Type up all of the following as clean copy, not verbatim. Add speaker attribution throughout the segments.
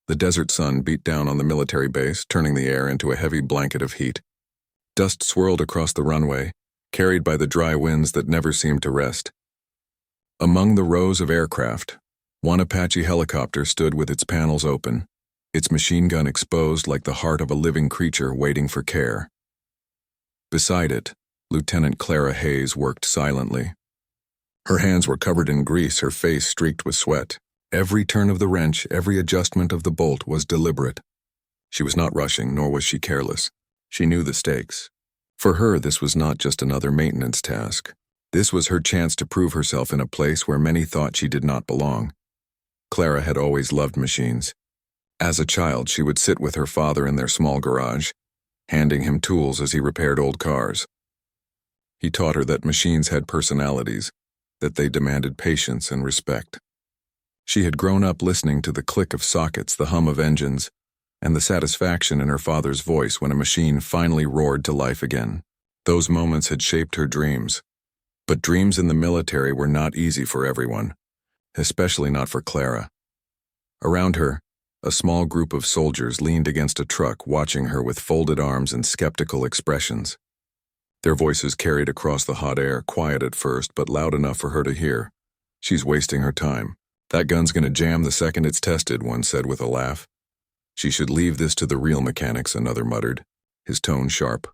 Speaker 1: The desert sun beat down on the military base, turning the air into a heavy blanket of heat. Dust swirled across the runway, carried by the dry winds that never seemed to rest. Among the rows of aircraft, one Apache helicopter stood with its panels open, its machine gun exposed like the heart of a living creature waiting for care. Beside it, Lieutenant Clara Hayes worked silently. Her hands were covered in grease, her face streaked with sweat. Every turn of the wrench, every adjustment of the bolt was deliberate. She was not rushing, nor was she careless. She knew the stakes. For her, this was not just another maintenance task. This was her chance to prove herself in a place where many thought she did not belong. Clara had always loved machines. As a child, she would sit with her father in their small garage, handing him tools as he repaired old cars. He taught her that machines had personalities, that they demanded patience and respect. She had grown up listening to the click of sockets, the hum of engines, and the satisfaction in her father's voice when a machine finally roared to life again. Those moments had shaped her dreams. But dreams in the military were not easy for everyone, especially not for Clara. Around her, a small group of soldiers leaned against a truck, watching her with folded arms and skeptical expressions. Their voices carried across the hot air, quiet at first, but loud enough for her to hear. "She's wasting her time. That gun's gonna jam the second it's tested," one said with a laugh. "She should leave this to the real mechanics," another muttered, his tone sharp.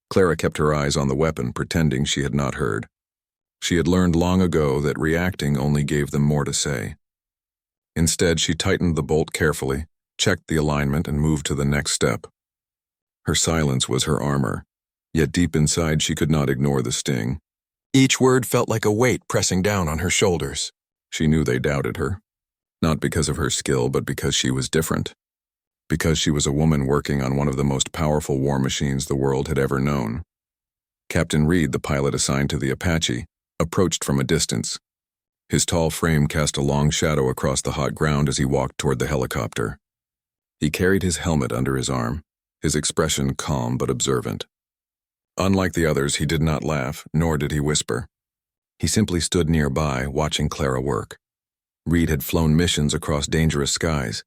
Speaker 1: Clara kept her eyes on the weapon, pretending she had not heard. She had learned long ago that reacting only gave them more to say. Instead, she tightened the bolt carefully, checked the alignment, and moved to the next step. Her silence was her armor, yet deep inside she could not ignore the sting. Each word felt like a weight pressing down on her shoulders. She knew they doubted her, not because of her skill, but because she was different. Because she was a woman working on one of the most powerful war machines the world had ever known. Captain Reed, the pilot assigned to the Apache, approached from a distance. His tall frame cast a long shadow across the hot ground as he walked toward the helicopter. He carried his helmet under his arm, his expression calm but observant. Unlike the others, he did not laugh, nor did he whisper. He simply stood nearby, watching Clara work. Reed had flown missions across dangerous skies.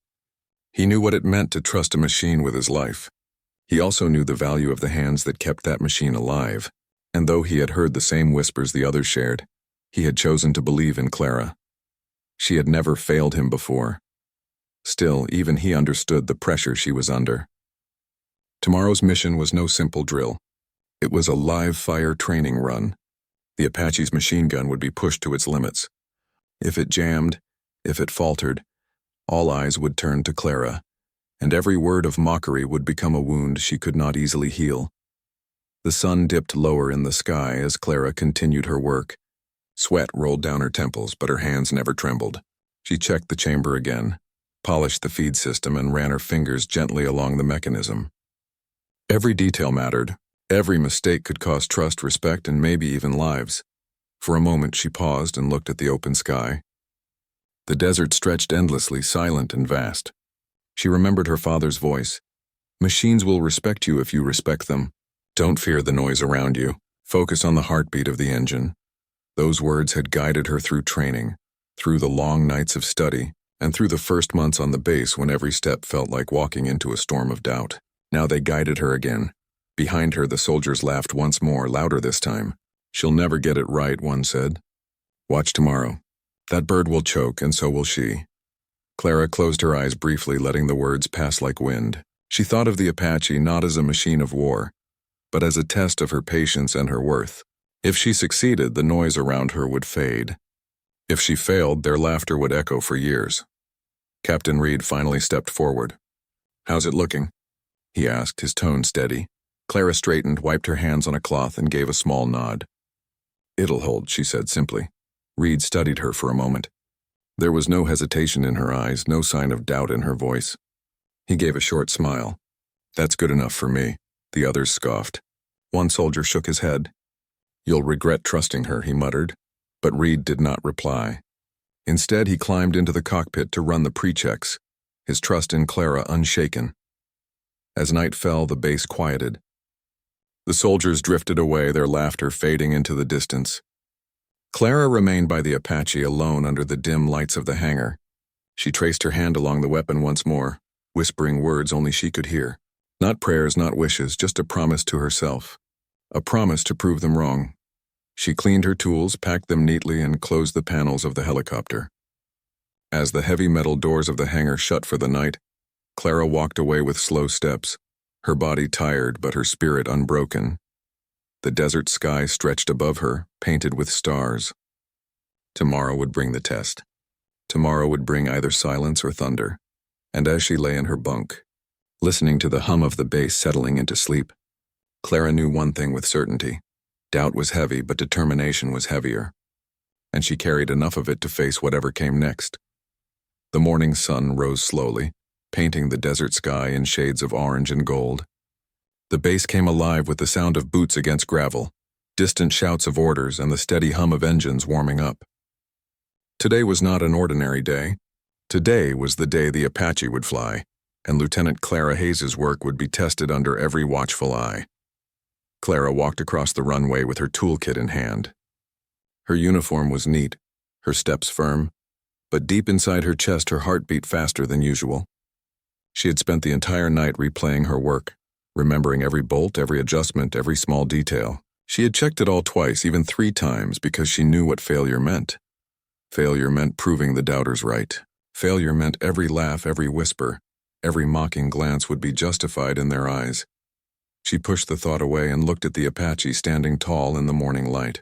Speaker 1: He knew what it meant to trust a machine with his life. He also knew the value of the hands that kept that machine alive. And though he had heard the same whispers the others shared, he had chosen to believe in Clara. She had never failed him before. Still, even he understood the pressure she was under. Tomorrow's mission was no simple drill. It was a live-fire training run. The Apache's machine gun would be pushed to its limits. If it jammed, if it faltered, all eyes would turn to Clara, and every word of mockery would become a wound she could not easily heal. The sun dipped lower in the sky as Clara continued her work. Sweat rolled down her temples, but her hands never trembled. She checked the chamber again, polished the feed system, and ran her fingers gently along the mechanism. Every detail mattered. Every mistake could cost trust, respect, and maybe even lives. For a moment she paused and looked at the open sky. The desert stretched endlessly, silent and vast. She remembered her father's voice. "Machines will respect you if you respect them. Don't fear the noise around you. Focus on the heartbeat of the engine." Those words had guided her through training, through the long nights of study, and through the first months on the base when every step felt like walking into a storm of doubt. Now they guided her again. Behind her, the soldiers laughed once more, louder this time. "She'll never get it right," one said. "Watch tomorrow. That bird will choke, and so will she." Clara closed her eyes briefly, letting the words pass like wind. She thought of the Apache not as a machine of war, but as a test of her patience and her worth. If she succeeded, the noise around her would fade. If she failed, their laughter would echo for years. Captain Reed finally stepped forward. "How's it looking?" he asked, his tone steady. Clara straightened, wiped her hands on a cloth, and gave a small nod. "It'll hold," she said simply. Reed studied her for a moment. There was no hesitation in her eyes, no sign of doubt in her voice. He gave a short smile. "That's good enough for me." The others scoffed. One soldier shook his head. "You'll regret trusting her," he muttered, but Reed did not reply. Instead, he climbed into the cockpit to run the pre-checks, his trust in Clara unshaken. As night fell, the base quieted. The soldiers drifted away, their laughter fading into the distance. Clara remained by the Apache alone under the dim lights of the hangar. She traced her hand along the weapon once more, whispering words only she could hear. Not prayers, not wishes, just a promise to herself. A promise to prove them wrong. She cleaned her tools, packed them neatly, and closed the panels of the helicopter. As the heavy metal doors of the hangar shut for the night, Clara walked away with slow steps, her body tired but her spirit unbroken. The desert sky stretched above her, painted with stars. Tomorrow would bring the test. Tomorrow would bring either silence or thunder. And as she lay in her bunk, listening to the hum of the bass settling into sleep, Clara knew one thing with certainty. Doubt was heavy, but determination was heavier. And she carried enough of it to face whatever came next. The morning sun rose slowly, painting the desert sky in shades of orange and gold. The bass came alive with the sound of boots against gravel, distant shouts of orders, and the steady hum of engines warming up. Today was not an ordinary day. Today was the day the Apache would fly, and Lieutenant Clara Hayes's work would be tested under every watchful eye. Clara walked across the runway with her toolkit in hand. Her uniform was neat, her steps firm, but deep inside her chest her heart beat faster than usual. She had spent the entire night replaying her work, remembering every bolt, every adjustment, every small detail. She had checked it all twice, even 3 times, because she knew what failure meant. Failure meant proving the doubters right. Failure meant every laugh, every whisper, every mocking glance would be justified in their eyes. She pushed the thought away and looked at the Apache standing tall in the morning light.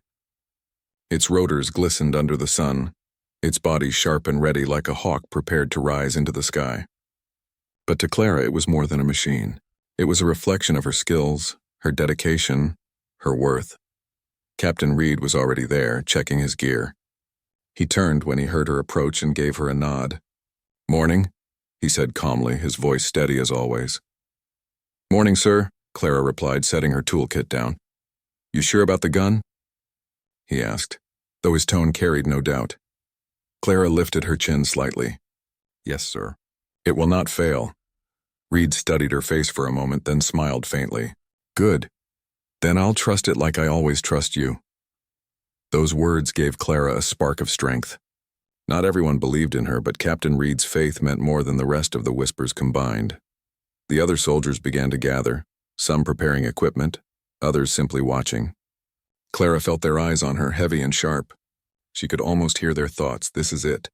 Speaker 1: Its rotors glistened under the sun, its body sharp and ready like a hawk prepared to rise into the sky. But to Clara it was more than a machine. It was a reflection of her skills, her dedication, her worth. Captain Reed was already there, checking his gear. He turned when he heard her approach and gave her a nod. "Morning," he said calmly, his voice steady as always. "Morning, sir," Clara replied, setting her toolkit down. "You sure about the gun?" he asked, though his tone carried no doubt. Clara lifted her chin slightly. "Yes, sir." "It will not fail." Reed studied her face for a moment, then smiled faintly. "Good. Then I'll trust it like I always trust you." Those words gave Clara a spark of strength. Not everyone believed in her, but Captain Reed's faith meant more than the rest of the whispers combined. The other soldiers began to gather, some preparing equipment, others simply watching. Clara felt their eyes on her, heavy and sharp. She could almost hear their thoughts. This is it.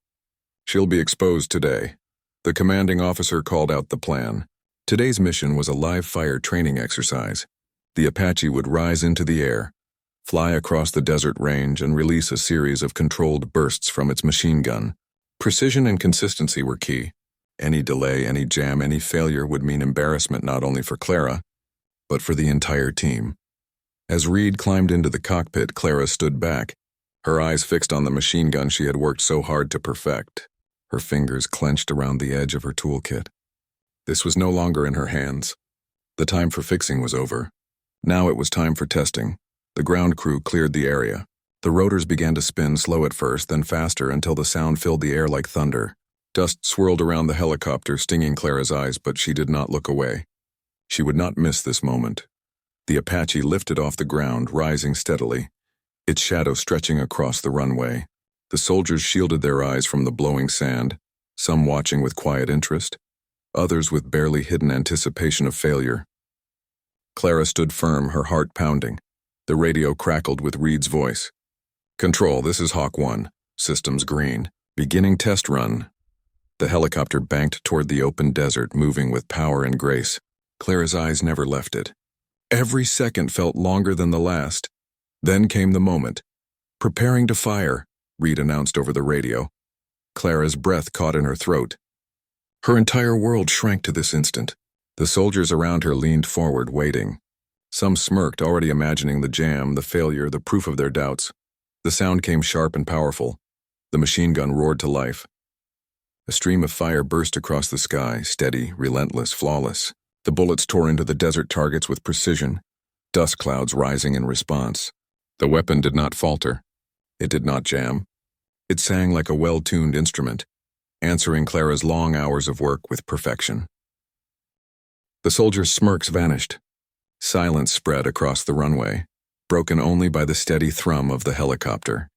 Speaker 1: She'll be exposed today. The commanding officer called out the plan. Today's mission was a live-fire training exercise. The Apache would rise into the air, fly across the desert range, and release a series of controlled bursts from its machine gun. Precision and consistency were key. Any delay, any jam, any failure would mean embarrassment not only for Clara, but for the entire team. As Reed climbed into the cockpit, Clara stood back, her eyes fixed on the machine gun she had worked so hard to perfect, her fingers clenched around the edge of her toolkit. This was no longer in her hands. The time for fixing was over. Now it was time for testing. The ground crew cleared the area. The rotors began to spin, slow at first, then faster until the sound filled the air like thunder. Dust swirled around the helicopter, stinging Clara's eyes, but she did not look away. She would not miss this moment. The Apache lifted off the ground, rising steadily, its shadow stretching across the runway. The soldiers shielded their eyes from the blowing sand, some watching with quiet interest, others with barely hidden anticipation of failure. Clara stood firm, her heart pounding. The radio crackled with Reed's voice. "Control, this is Hawk 1. Systems green. Beginning test run." The helicopter banked toward the open desert, moving with power and grace. Clara's eyes never left it. Every second felt longer than the last. Then came the moment. "Preparing to fire," Reed announced over the radio. Clara's breath caught in her throat. Her entire world shrank to this instant. The soldiers around her leaned forward, waiting. Some smirked, already imagining the jam, the failure, the proof of their doubts. The sound came sharp and powerful. The machine gun roared to life. A stream of fire burst across the sky, steady, relentless, flawless. The bullets tore into the desert targets with precision, dust clouds rising in response. The weapon did not falter. It did not jam. It sang like a well-tuned instrument, answering Clara's long hours of work with perfection. The soldiers' smirks vanished. Silence spread across the runway, broken only by the steady thrum of the helicopter.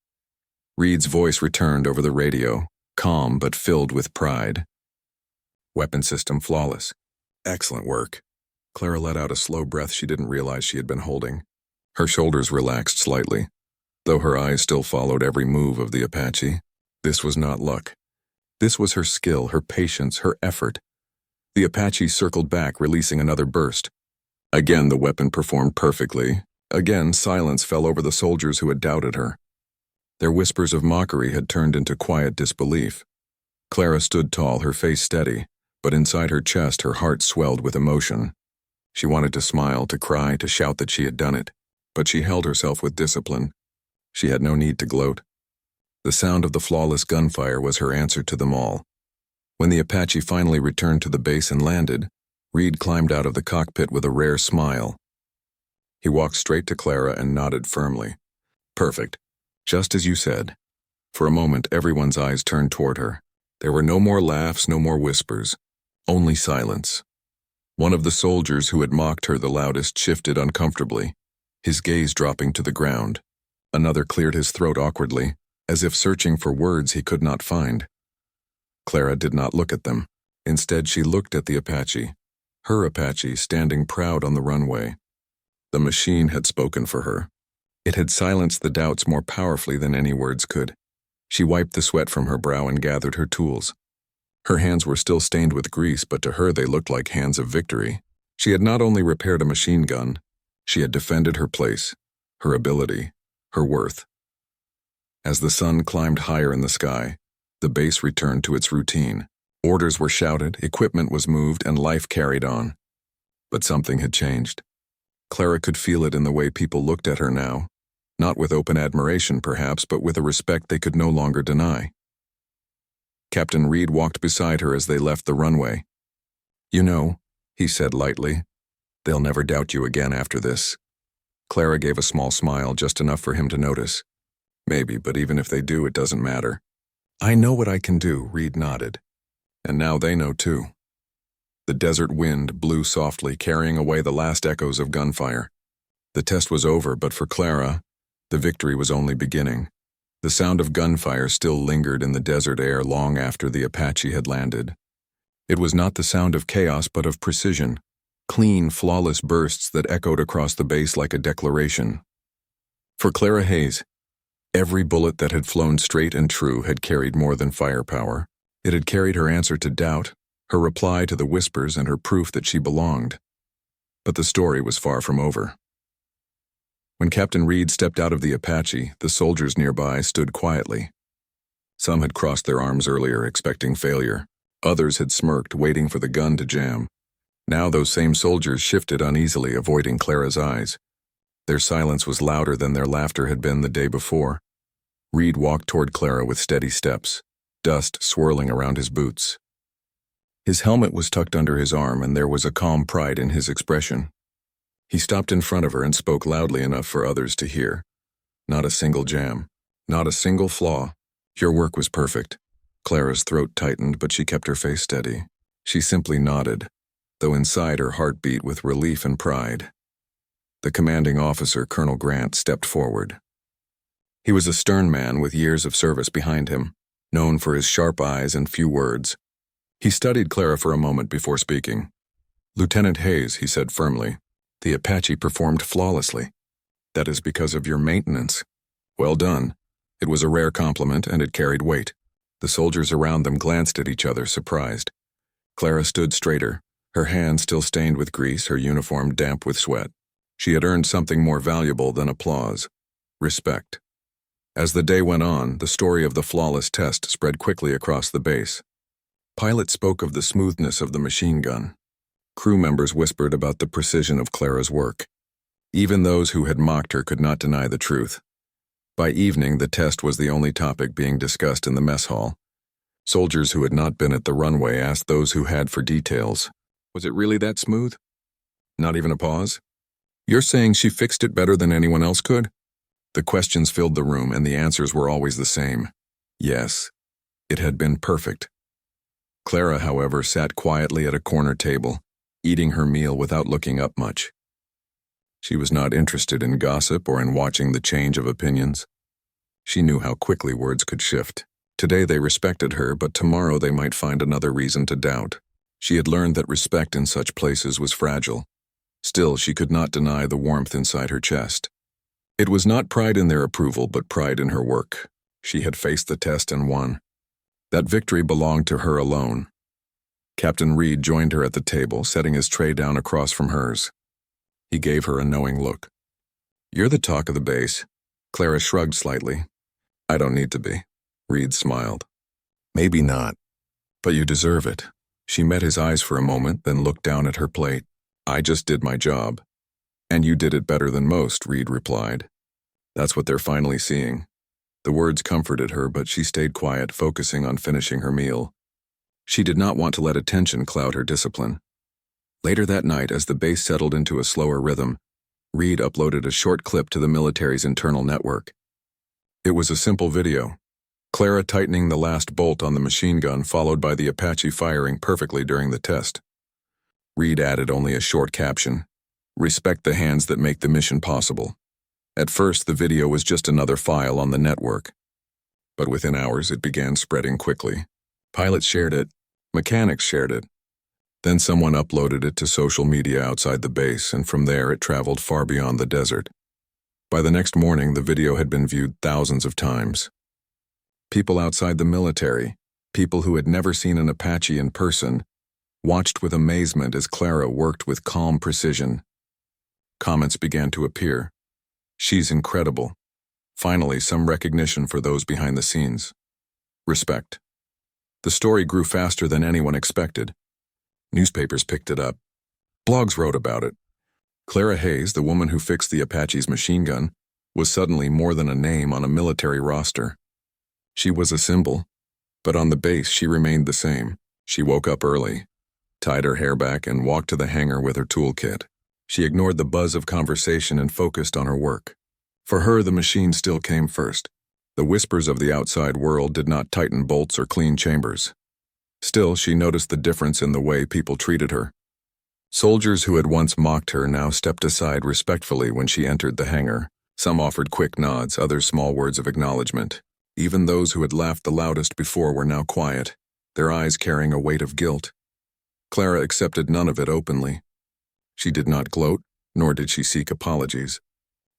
Speaker 1: Reed's voice returned over the radio, calm but filled with pride. Weapon system flawless. Excellent work. Clara let out a slow breath she didn't realize she had been holding. Her shoulders relaxed slightly, though her eyes still followed every move of the Apache. This was not luck. This was her skill, her patience, her effort. The Apache circled back, releasing another burst. Again, the weapon performed perfectly. Again, silence fell over the soldiers who had doubted her. Their whispers of mockery had turned into quiet disbelief. Clara stood tall, her face steady, but inside her chest her heart swelled with emotion. She wanted to smile, to cry, to shout that she had done it, but she held herself with discipline. She had no need to gloat. The sound of the flawless gunfire was her answer to them all. When the Apache finally returned to the base and landed, Reed climbed out of the cockpit with a rare smile. He walked straight to Clara and nodded firmly. Perfect. Just as you said. For a moment, everyone's eyes turned toward her. There were no more laughs, no more whispers. Only silence. One of the soldiers who had mocked her the loudest shifted uncomfortably, his gaze dropping to the ground. Another cleared his throat awkwardly, as if searching for words he could not find. Clara did not look at them. Instead, she looked at the Apache. Her Apache standing proud on the runway. The machine had spoken for her. It had silenced the doubts more powerfully than any words could. She wiped the sweat from her brow and gathered her tools. Her hands were still stained with grease, but to her they looked like hands of victory. She had not only repaired a machine gun, she had defended her place, her ability, her worth. As the sun climbed higher in the sky, the base returned to its routine. Orders were shouted, equipment was moved, and life carried on. But something had changed. Clara could feel it in the way people looked at her now, not with open admiration perhaps, but with a respect they could no longer deny. Captain Reed walked beside her as they left the runway. "You know," he said lightly, "they'll never doubt you again after this." Clara gave a small smile, just enough for him to notice. "Maybe, but even if they do, it doesn't matter." "I know what I can do," Reed nodded. "And now they know too." The desert wind blew softly, carrying away the last echoes of gunfire. The test was over, but for Clara, the victory was only beginning. The sound of gunfire still lingered in the desert air long after the Apache had landed. It was not the sound of chaos, but of precision. Clean, flawless bursts that echoed across the base like a declaration. For Clara Hayes, every bullet that had flown straight and true had carried more than firepower. It had carried her answer to doubt, her reply to the whispers, and her proof that she belonged. But the story was far from over. When Captain Reed stepped out of the Apache, the soldiers nearby stood quietly. Some had crossed their arms earlier, expecting failure. Others had smirked, waiting for the gun to jam. Now those same soldiers shifted uneasily, avoiding Clara's eyes. Their silence was louder than their laughter had been the day before. Reed walked toward Clara with steady steps, dust swirling around his boots. His helmet was tucked under his arm, and there was a calm pride in his expression. He stopped in front of her and spoke loudly enough for others to hear. "Not a single jam. Not a single flaw. Your work was perfect." Clara's throat tightened, but she kept her face steady. She simply nodded, though inside her heart beat with relief and pride. The commanding officer, Colonel Grant, stepped forward. He was a stern man with years of service behind him, known for his sharp eyes and few words. He studied Clara for a moment before speaking. "Lieutenant Hayes," he said firmly, "the Apache performed flawlessly. That is because of your maintenance. Well done." It was a rare compliment, and it carried weight. The soldiers around them glanced at each other, surprised. Clara stood straighter, her hands still stained with grease, her uniform damp with sweat. She had earned something more valuable than applause: respect. As the day went on, the story of the flawless test spread quickly across the base. Pilots spoke of the smoothness of the machine gun. Crew members whispered about the precision of Clara's work. Even those who had mocked her could not deny the truth. By evening, the test was the only topic being discussed in the mess hall. Soldiers who had not been at the runway asked those who had for details. "Was it really that smooth? Not even a pause? You're saying she fixed it better than anyone else could?" The questions filled the room, and the answers were always the same. Yes, it had been perfect. Clara, however, sat quietly at a corner table, eating her meal without looking up much. She was not interested in gossip or in watching the change of opinions. She knew how quickly words could shift. Today they respected her, but tomorrow they might find another reason to doubt. She had learned that respect in such places was fragile. Still, she could not deny the warmth inside her chest. It was not pride in their approval, but pride in her work. She had faced the test and won. That victory belonged to her alone. Captain Reed joined her at the table, setting his tray down across from hers. He gave her a knowing look. "You're the talk of the base." Clara shrugged slightly. "I don't need to be." Reed smiled. "Maybe not, but you deserve it." She met his eyes for a moment, then looked down at her plate. "I just did my job." "And you did it better than most," Reed replied. "That's what they're finally seeing." The words comforted her, but she stayed quiet, focusing on finishing her meal. She did not want to let attention cloud her discipline. Later that night, as the base settled into a slower rhythm, Reed uploaded a short clip to the military's internal network. It was a simple video. Clara tightening the last bolt on the machine gun, followed by the Apache firing perfectly during the test. Reed added only a short caption: "Respect the hands that make the mission possible." At first, the video was just another file on the network. But within hours, it began spreading quickly. Pilots shared it. Mechanics shared it. Then someone uploaded it to social media outside the base, and from there it traveled far beyond the desert. By the next morning, the video had been viewed thousands of times. People outside the military, people who had never seen an Apache in person, watched with amazement as Clara worked with calm precision. Comments began to appear. "She's incredible." Finally, some recognition for those behind the scenes. Respect. The story grew faster than anyone expected. Newspapers picked it up. Blogs wrote about it. Clara Hayes, the woman who fixed the Apache's machine gun, was suddenly more than a name on a military roster. She was a symbol, but on the base she remained the same. She woke up early, tied her hair back, and walked to the hangar with her toolkit. She ignored the buzz of conversation and focused on her work. For her, the machine still came first. The whispers of the outside world did not tighten bolts or clean chambers. Still, she noticed the difference in the way people treated her. Soldiers who had once mocked her now stepped aside respectfully when she entered the hangar. Some offered quick nods, others small words of acknowledgement. Even those who had laughed the loudest before were now quiet, their eyes carrying a weight of guilt. Clara accepted none of it openly. She did not gloat, nor did she seek apologies.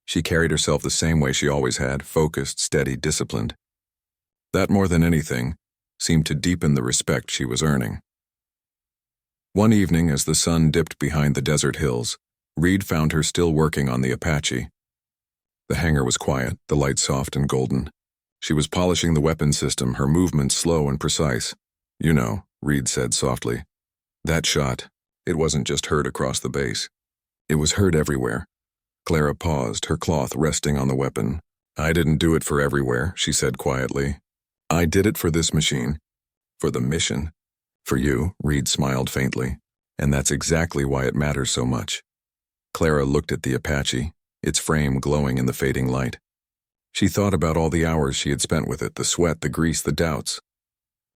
Speaker 1: She carried herself the same way she always had, focused, steady, disciplined. That, more than anything, seemed to deepen the respect she was earning. One evening, as the sun dipped behind the desert hills, Reed found her still working on the Apache. The hangar was quiet, the light soft and golden. She was polishing the weapon system, her movements slow and precise. "You know," Reed said softly. "That shot, it wasn't just heard across the base. It was heard everywhere." Clara paused, her cloth resting on the weapon. "I didn't do it for everywhere," she said quietly. "I did it for this machine. For the mission. For you," Reed smiled faintly. "And that's exactly why it matters so much." Clara looked at the Apache, its frame glowing in the fading light. She thought about all the hours she had spent with it, the sweat, the grease, the doubts.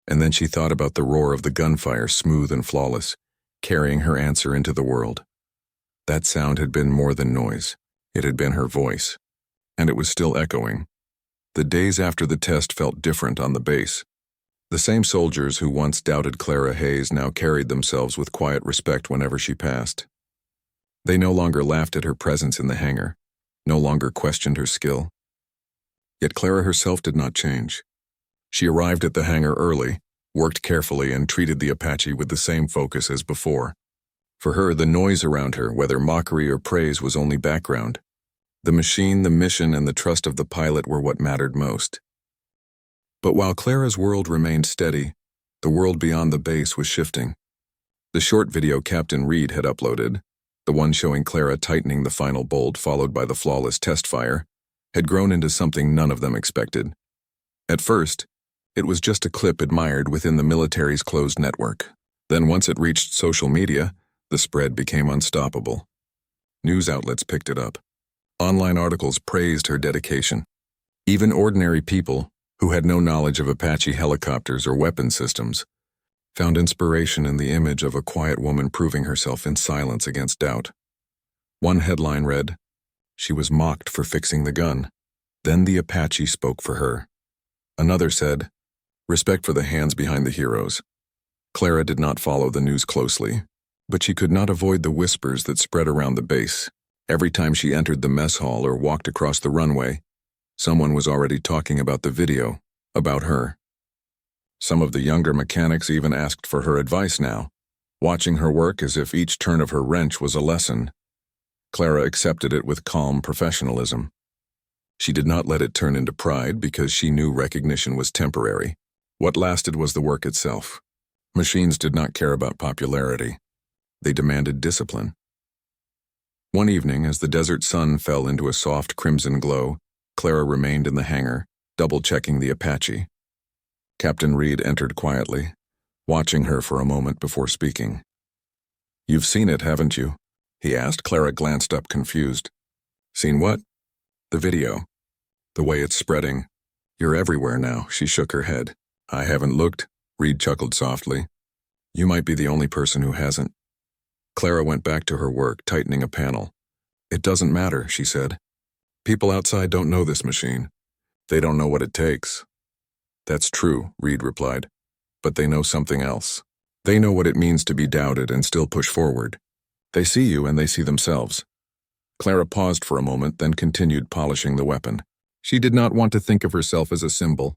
Speaker 1: And then she thought about the roar of the gunfire, smooth and flawless, carrying her answer into the world. That sound had been more than noise. It had been her voice. And it was still echoing. The days after the test felt different on the base. The same soldiers who once doubted Clara Hayes now carried themselves with quiet respect whenever she passed. They no longer laughed at her presence in the hangar, no longer questioned her skill. Yet Clara herself did not change. She arrived at the hangar early, worked carefully, and treated the Apache with the same focus as before. For her, the noise around her, whether mockery or praise, was only background. The machine, the mission, and the trust of the pilot were what mattered most. But while Clara's world remained steady, the world beyond the base was shifting. The short video Captain Reed had uploaded, the one showing Clara tightening the final bolt followed by the flawless test fire, had grown into something none of them expected. At first, it was just a clip admired within the military's closed network. Then once it reached social media, the spread became unstoppable. News outlets picked it up. Online articles praised her dedication. Even ordinary people, who had no knowledge of Apache helicopters or weapon systems, found inspiration in the image of a quiet woman proving herself in silence against doubt. One headline read, "She was mocked for fixing the gun. Then the Apache spoke for her." Another said, "Respect for the hands behind the heroes." Clara did not follow the news closely, but she could not avoid the whispers that spread around the base. Every time she entered the mess hall or walked across the runway, someone was already talking about the video, about her. Some of the younger mechanics even asked for her advice now, watching her work as if each turn of her wrench was a lesson. Clara accepted it with calm professionalism. She did not let it turn into pride because she knew recognition was temporary. What lasted was the work itself. Machines did not care about popularity. They demanded discipline. One evening, as the desert sun fell into a soft crimson glow, Clara remained in the hangar, double-checking the Apache. Captain Reed entered quietly, watching her for a moment before speaking. "You've seen it, haven't you?" he asked. Clara glanced up confused. "Seen what?" "The video. The way it's spreading. You're everywhere now." She shook her head. "I haven't looked," Reed chuckled softly. "You might be the only person who hasn't." Clara went back to her work, tightening a panel. "It doesn't matter," she said. "People outside don't know this machine. They don't know what it takes." "That's true," Reed replied. "But they know something else. They know what it means to be doubted and still push forward. They see you and they see themselves." Clara paused for a moment, then continued polishing the weapon. She did not want to think of herself as a symbol.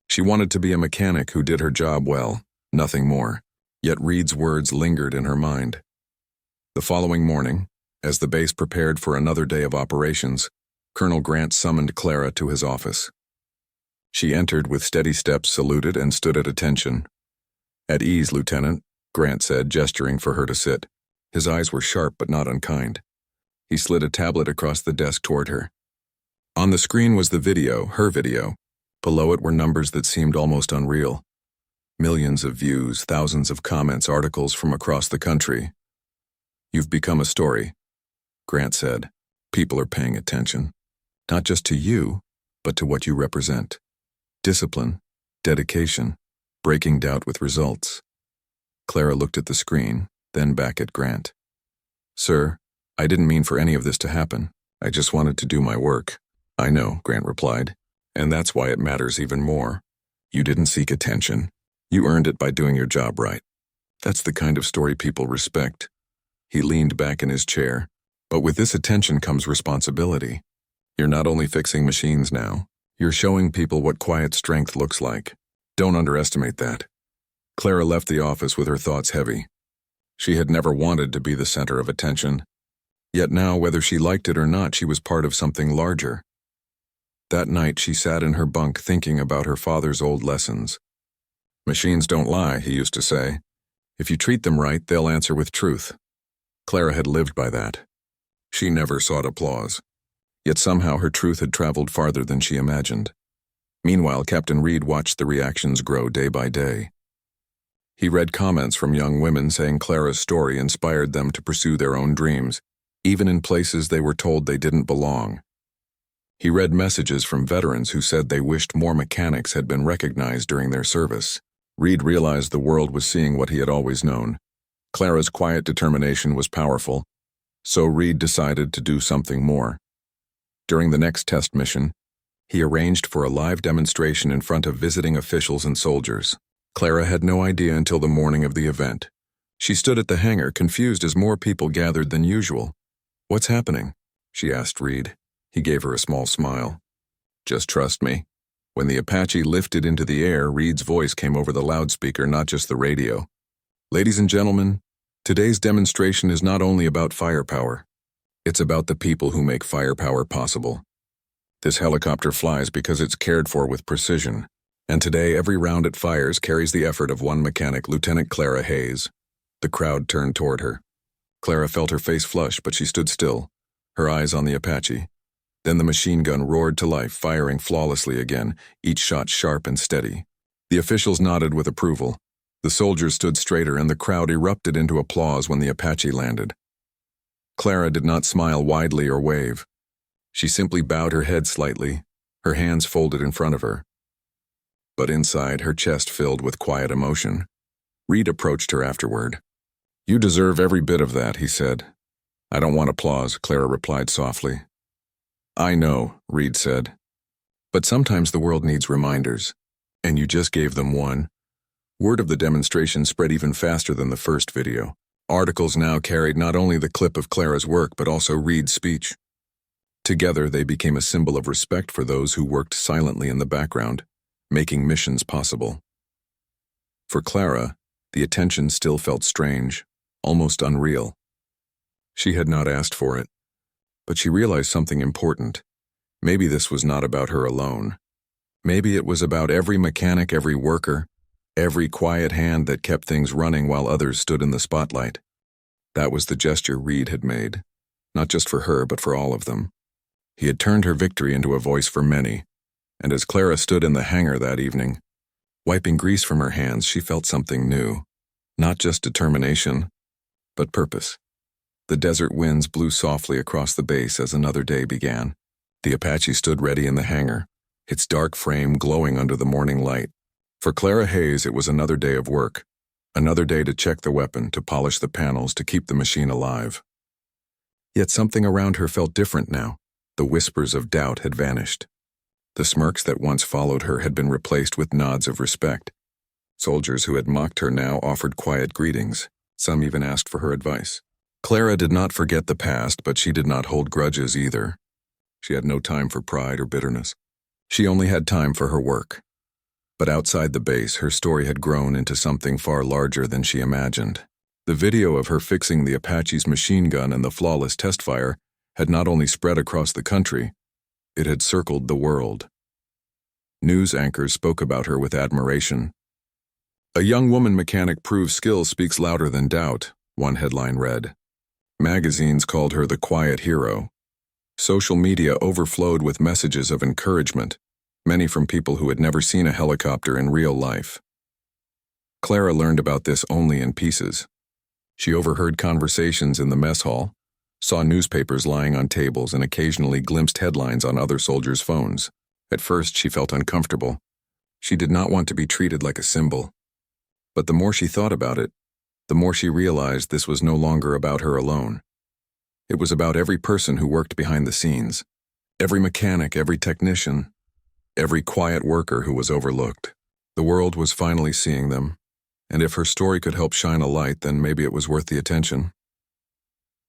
Speaker 1: She wanted to be a mechanic who did her job well, nothing more. Yet Reed's words lingered in her mind. The following morning, as the base prepared for another day of operations, Colonel Grant summoned Clara to his office. She entered with steady steps, saluted, and stood at attention. "At ease, Lieutenant," Grant said, gesturing for her to sit. His eyes were sharp but not unkind. He slid a tablet across the desk toward her. On the screen was the video, her video. Below it were numbers that seemed almost unreal. Millions of views, thousands of comments, articles from across the country. "You've become a story," Grant said. "People are paying attention. Not just to you, but to what you represent. Discipline, dedication, breaking doubt with results." Clara looked at the screen, then back at Grant. "Sir, I didn't mean for any of this to happen. I just wanted to do my work." "I know," Grant replied, "and that's why it matters even more. You didn't seek attention. You earned it by doing your job right. That's the kind of story people respect." He leaned back in his chair. "But with this attention comes responsibility. You're not only fixing machines now, you're showing people what quiet strength looks like. Don't underestimate that." Clara left the office with her thoughts heavy. She had never wanted to be the center of attention. Yet now, whether she liked it or not, she was part of something larger. That night, she sat in her bunk thinking about her father's old lessons. "Machines don't lie," he used to say. "If you treat them right, they'll answer with truth." Clara had lived by that. She never sought applause. Yet somehow her truth had traveled farther than she imagined. Meanwhile, Captain Reed watched the reactions grow day by day. He read comments from young women saying Clara's story inspired them to pursue their own dreams, even in places they were told they didn't belong. He read messages from veterans who said they wished more mechanics had been recognized during their service. Reed realized the world was seeing what he had always known. Clara's quiet determination was powerful, so Reed decided to do something more. During the next test mission, he arranged for a live demonstration in front of visiting officials and soldiers. Clara had no idea until the morning of the event. She stood at the hangar, confused as more people gathered than usual. "What's happening?" she asked Reed. He gave her a small smile. "Just trust me." When the Apache lifted into the air, Reed's voice came over the loudspeaker, not just the radio. "Ladies and gentlemen, today's demonstration is not only about firepower. It's about the people who make firepower possible. This helicopter flies because it's cared for with precision, and today every round it fires carries the effort of one mechanic, Lieutenant Clara Hayes." The crowd turned toward her. Clara felt her face flush, but she stood still, her eyes on the Apache. Then the machine gun roared to life, firing flawlessly again, each shot sharp and steady. The officials nodded with approval. The soldiers stood straighter, and the crowd erupted into applause when the Apache landed. Clara did not smile widely or wave. She simply bowed her head slightly, her hands folded in front of her. But inside, her chest filled with quiet emotion. Reed approached her afterward. "You deserve every bit of that," he said. "I don't want applause," Clara replied softly. "I know," Reed said. "But sometimes the world needs reminders, and you just gave them one. Word of the demonstration spread even faster than the first video. Articles now carried not only the clip of Clara's work but also Reed's speech. Together, they became a symbol of respect for those who worked silently in the background, making missions possible. For Clara, the attention still felt strange, almost unreal. She had not asked for it, but she realized something important. Maybe this was not about her alone. Maybe it was about every mechanic, every worker, every quiet hand that kept things running while others stood in the spotlight. That was the gesture Reed had made, not just for her but for all of them. He had turned her victory into a voice for many, and as Clara stood in the hangar that evening, wiping grease from her hands, she felt something new. Not just determination, but purpose. The desert winds blew softly across the base as another day began. The Apache stood ready in the hangar, its dark frame glowing under the morning light. For Clara Hayes, it was another day of work, another day to check the weapon, to polish the panels, to keep the machine alive. Yet something around her felt different now. The whispers of doubt had vanished. The smirks that once followed her had been replaced with nods of respect. Soldiers who had mocked her now offered quiet greetings. Some even asked for her advice. Clara did not forget the past, but she did not hold grudges either. She had no time for pride or bitterness. She only had time for her work. But outside the base, her story had grown into something far larger than she imagined. The video of her fixing the Apache's machine gun and the flawless test fire had not only spread across the country, it had circled the world. News anchors spoke about her with admiration. "A young woman mechanic proves skill speaks louder than doubt," one headline read. Magazines called her the quiet hero. Social media overflowed with messages of encouragement, many from people who had never seen a helicopter in real life. Clara learned about this only in pieces. She overheard conversations in the mess hall, saw newspapers lying on tables, and occasionally glimpsed headlines on other soldiers' phones. At first, she felt uncomfortable. She did not want to be treated like a symbol. But the more she thought about it, the more she realized this was no longer about her alone. It was about every person who worked behind the scenes, every mechanic, every technician, every quiet worker who was overlooked. The world was finally seeing them, and if her story could help shine a light, then maybe it was worth the attention.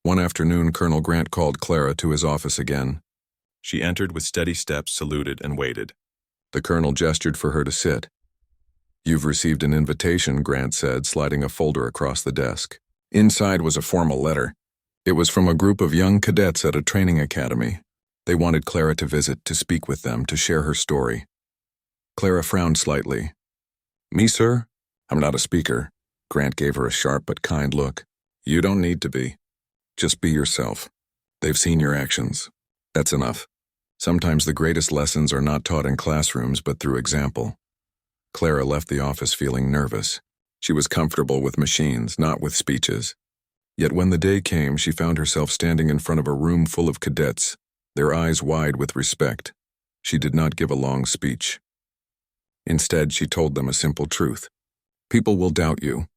Speaker 1: One afternoon, Colonel Grant called Clara to his office again. She entered with steady steps, saluted, and waited. The colonel gestured for her to sit. "You've received an invitation," Grant said, sliding a folder across the desk. Inside was a formal letter. It was from a group of young cadets at a training academy. They wanted Clara to visit, to speak with them, to share her story. Clara frowned slightly. "Me, sir? I'm not a speaker." Grant gave her a sharp but kind look. "You don't need to be. Just be yourself. They've seen your actions. That's enough. Sometimes the greatest lessons are not taught in classrooms but through example." Clara left the office feeling nervous. She was comfortable with machines, not with speeches. Yet when the day came, she found herself standing in front of a room full of cadets, their eyes wide with respect. She did not give a long speech. Instead, she told them a simple truth. People will doubt you.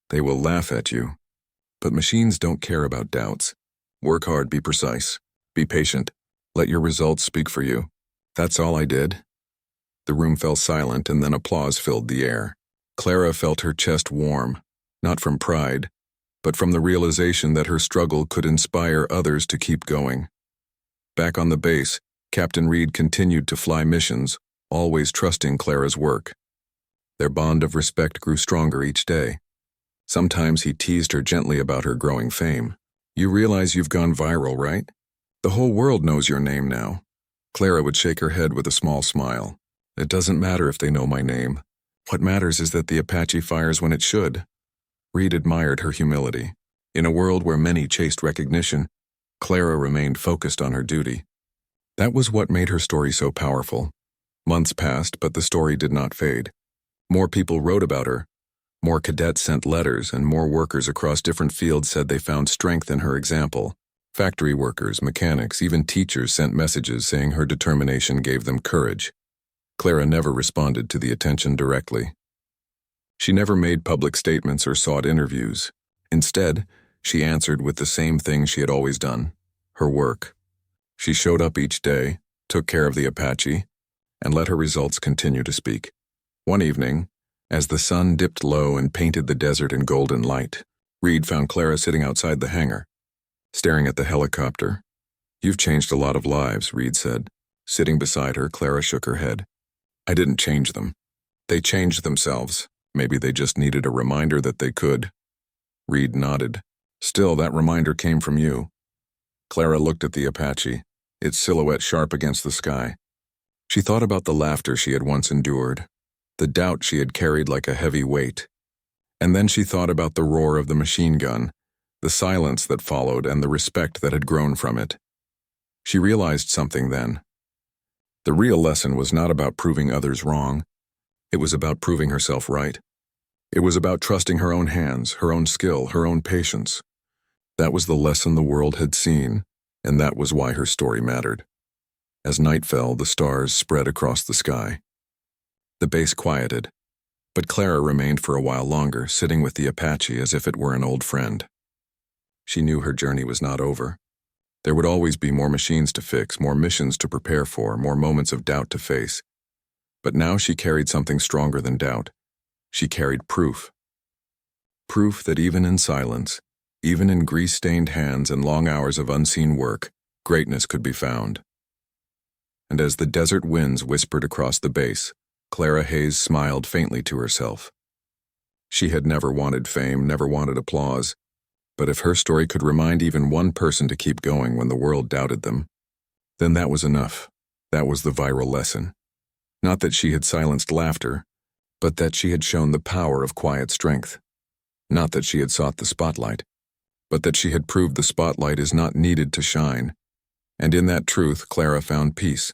Speaker 1: They will laugh at you. But machines don't care about doubts. Work hard, be precise, be patient. Let your results speak for you. That's all I did. The room fell silent, and then applause filled the air. Clara felt her chest warm, not from pride, but from the realization that her struggle could inspire others to keep going. Back on the base, Captain Reed continued to fly missions, always trusting Clara's work. Their bond of respect grew stronger each day. Sometimes he teased her gently about her growing fame. "You realize you've gone viral, right? The whole world knows your name now." Clara would shake her head with a small smile. "It doesn't matter if they know my name. What matters is that the Apache fires when it should." Reed admired her humility. In a world where many chased recognition, Clara remained focused on her duty. That was what made her story so powerful. Months passed, but the story did not fade. More people wrote about her. More cadets sent letters, and more workers across different fields said they found strength in her example. Factory workers, mechanics, even teachers sent messages saying her determination gave them courage. Clara never responded to the attention directly. She never made public statements or sought interviews. Instead, she answered with the same thing she had always done: her work. She showed up each day, took care of the Apache, and let her results continue to speak. One evening, As the sun dipped low and painted the desert in golden light, Reed found Clara sitting outside the hangar, staring at the helicopter. "You've changed a lot of lives," Reed said. Sitting beside her, Clara shook her head. "I didn't change them. They changed themselves. Maybe they just needed a reminder that they could." Reed nodded. "Still, that reminder came from you." Clara looked at the Apache, its silhouette sharp against the sky. She thought about the laughter she had once endured, the doubt she had carried like a heavy weight. And then she thought about the roar of the machine gun, the silence that followed, and the respect that had grown from it. She realized something then. The real lesson was not about proving others wrong. It was about proving herself right. It was about trusting her own hands, her own skill, her own patience. That was the lesson the world had seen, and that was why her story mattered. As night fell, the stars spread across the sky. The base quieted, but Clara remained for a while longer, sitting with the Apache as if it were an old friend. She knew her journey was not over. There would always be more machines to fix, more missions to prepare for, more moments of doubt to face. But now she carried something stronger than doubt. She carried proof. Proof that even in silence, even in grease-stained hands and long hours of unseen work, greatness could be found. And as the desert winds whispered across the base, Clara Hayes smiled faintly to herself. She had never wanted fame, never wanted applause, but if her story could remind even one person to keep going when the world doubted them, then that was enough. That was the viral lesson. Not that she had silenced laughter, but that she had shown the power of quiet strength. Not that she had sought the spotlight, but that she had proved the spotlight is not needed to shine. And in that truth, Clara found peace.